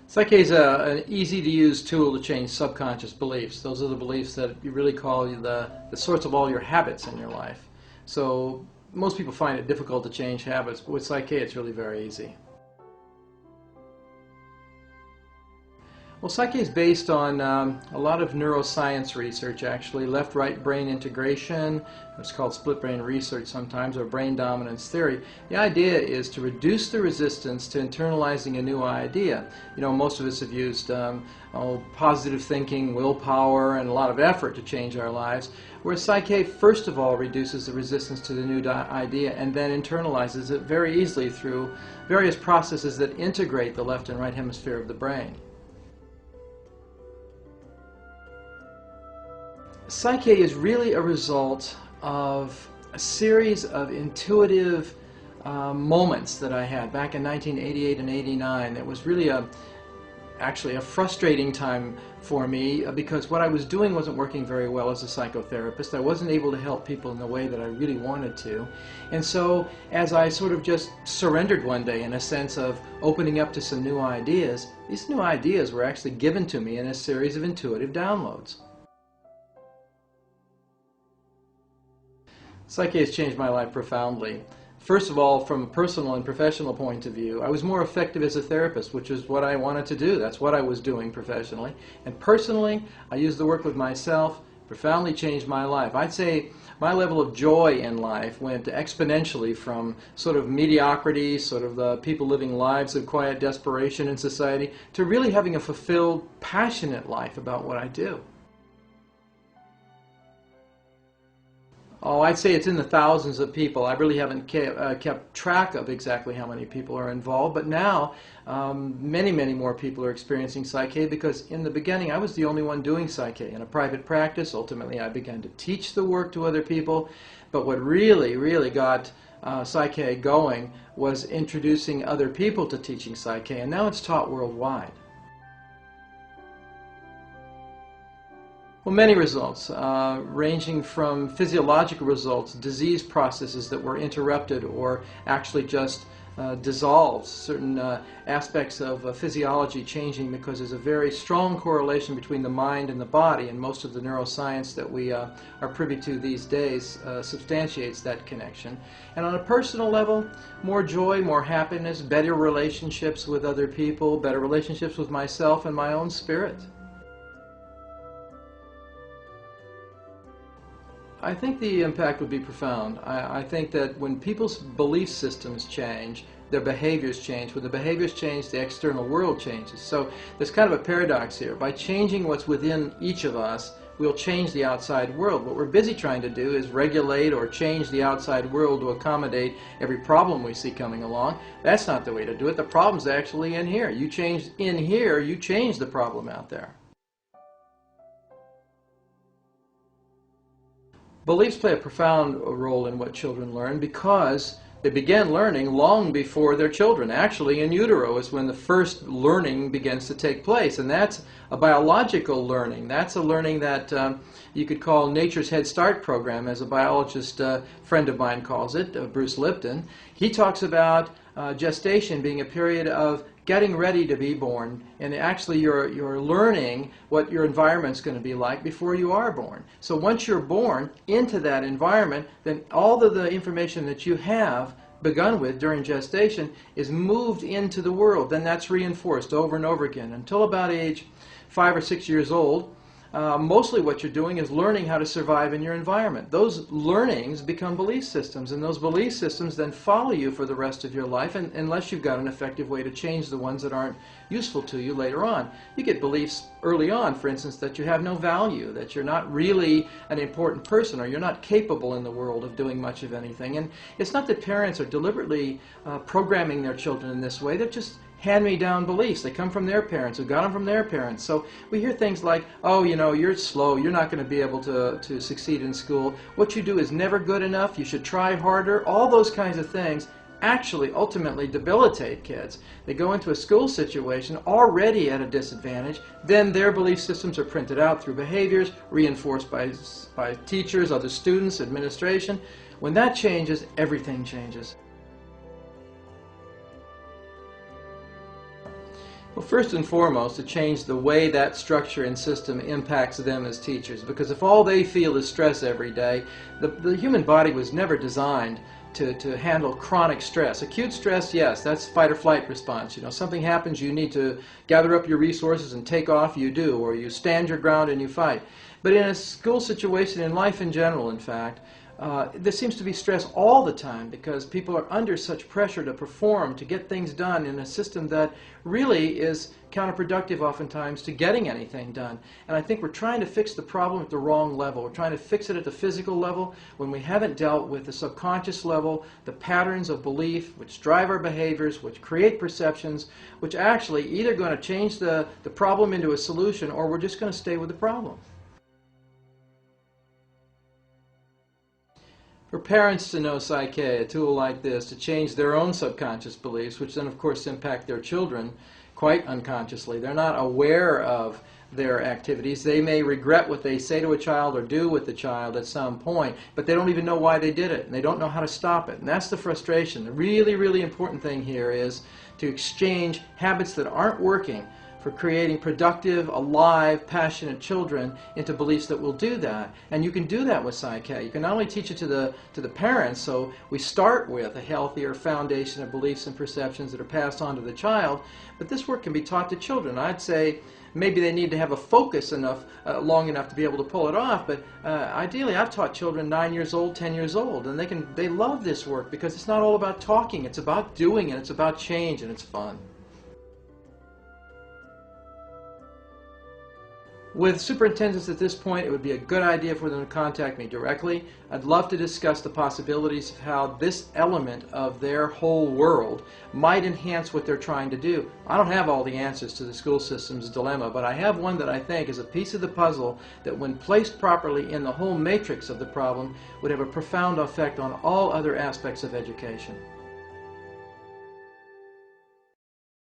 Psych K is an easy-to-use tool to change subconscious beliefs. Those are the beliefs that you really call the source of all your habits in your life. So most people find it difficult to change habits, but with Psych K it's really very easy. Well, Psych K is based on a lot of neuroscience research, actually. Left-right brain integration, it's called split brain research sometimes, or brain dominance theory. The idea is to reduce the resistance to internalizing a new idea. You know, most of us have used positive thinking, willpower, and a lot of effort to change our lives, whereas Psych K first of all reduces the resistance to the new idea and then internalizes it very easily through various processes that integrate the left and right hemisphere of the brain. Psych K is really a result of a series of intuitive moments that I had back in 1988 and 89. It was really actually a frustrating time for me because what I was doing wasn't working very well as a psychotherapist. I wasn't able to help people in the way that I really wanted to. And so as I sort of just surrendered one day in a sense of opening up to some new ideas, these new ideas were actually given to me in a series of intuitive downloads. Psych K has changed my life profoundly. First of all, from a personal and professional point of view, I was more effective as a therapist, which is what I wanted to do. That's what I was doing professionally. And personally, I used the work with myself, profoundly changed my life. I'd say my level of joy in life went exponentially from sort of mediocrity, sort of the people living lives of quiet desperation in society, to really having a fulfilled, passionate life about what I do. Oh, I'd say it's in the thousands of people. I really haven't kept track of exactly how many people are involved, but now many, many more people are experiencing Psych K because in the beginning I was the only one doing Psych K in a private practice. Ultimately I began to teach the work to other people, but what really, really got Psych K going was introducing other people to teaching Psych K, and now it's taught worldwide. Well, many results, ranging from physiological results, disease processes that were interrupted or actually just dissolved, certain aspects of physiology changing because there's a very strong correlation between the mind and the body, and most of the neuroscience that we are privy to these days substantiates that connection. And on a personal level, more joy, more happiness, better relationships with other people, better relationships with myself and my own spirit. I think the impact would be profound. I think that when people's belief systems change, their behaviors change. When the behaviors change, the external world changes. So there's kind of a paradox here. By changing what's within each of us, we'll change the outside world. What we're busy trying to do is regulate or change the outside world to accommodate every problem we see coming along. That's not the way to do it. The problem's actually in here. You change in here, you change the problem out there. Beliefs play a profound role in what children learn because they begin learning long before they're children. Actually, in utero is when the first learning begins to take place, and that's a biological learning. That's a learning that you could call nature's Head Start program, as a biologist friend of mine calls it, Bruce Lipton. He talks about gestation being a period of getting ready to be born, and actually you're learning what your environment's going to be like before you are born. So once you're born into that environment, then all of the information that you have begun with during gestation is moved into the world. Then that's reinforced over and over again until about age 5 or 6 years old. Mostly what you're doing is learning how to survive in your environment. Those learnings become belief systems, and those belief systems then follow you for the rest of your life, unless you've got an effective way to change the ones that aren't useful to you later on. You get beliefs early on, for instance, that you have no value, that you're not really an important person, or you're not capable in the world of doing much of anything. And it's not that parents are deliberately programming their children in this way. They're just hand-me-down beliefs. They come from their parents, who got them from their parents. So we hear things like, oh, you know, you're slow, you're not going to be able to succeed in school. What you do is never good enough, you should try harder. All those kinds of things actually ultimately debilitate kids. They go into a school situation already at a disadvantage, then their belief systems are printed out through behaviors, reinforced by teachers, other students, administration. When that changes, everything changes. Well, first and foremost, to change the way that structure and system impacts them as teachers. Because if all they feel is stress every day, the human body was never designed to handle chronic stress. Acute stress, yes, that's fight or flight response. You know, something happens, you need to gather up your resources and take off, you do, or you stand your ground and you fight. But in a school situation, in life in general, in fact, there seems to be stress all the time because people are under such pressure to perform, to get things done in a system that really is counterproductive oftentimes to getting anything done. And I think we're trying to fix the problem at the wrong level. We're trying to fix it at the physical level when we haven't dealt with the subconscious level, the patterns of belief which drive our behaviors, which create perceptions, which actually either going to change the problem into a solution or we're just going to stay with the problem. For parents to know Psych K, a tool like this, to change their own subconscious beliefs, which then of course impact their children quite unconsciously. They're not aware of their activities. They may regret what they say to a child or do with the child at some point, but they don't even know why they did it, and they don't know how to stop it. And that's the frustration. The really, really important thing here is to exchange habits that aren't working for creating productive, alive, passionate children into beliefs that will do that. And you can do that with Psych K. You can not only teach it to the parents, so we start with a healthier foundation of beliefs and perceptions that are passed on to the child, but this work can be taught to children. I'd say maybe they need to have a focus long enough to be able to pull it off, but ideally I've taught children 9 years old, 10 years old, and they love this work because it's not all about talking, it's about doing it, it's about change, and it's fun. With superintendents at this point, it would be a good idea for them to contact me directly. I'd love to discuss the possibilities of how this element of their whole world might enhance what they're trying to do. I don't have all the answers to the school system's dilemma, but I have one that I think is a piece of the puzzle that when placed properly in the whole matrix of the problem would have a profound effect on all other aspects of education.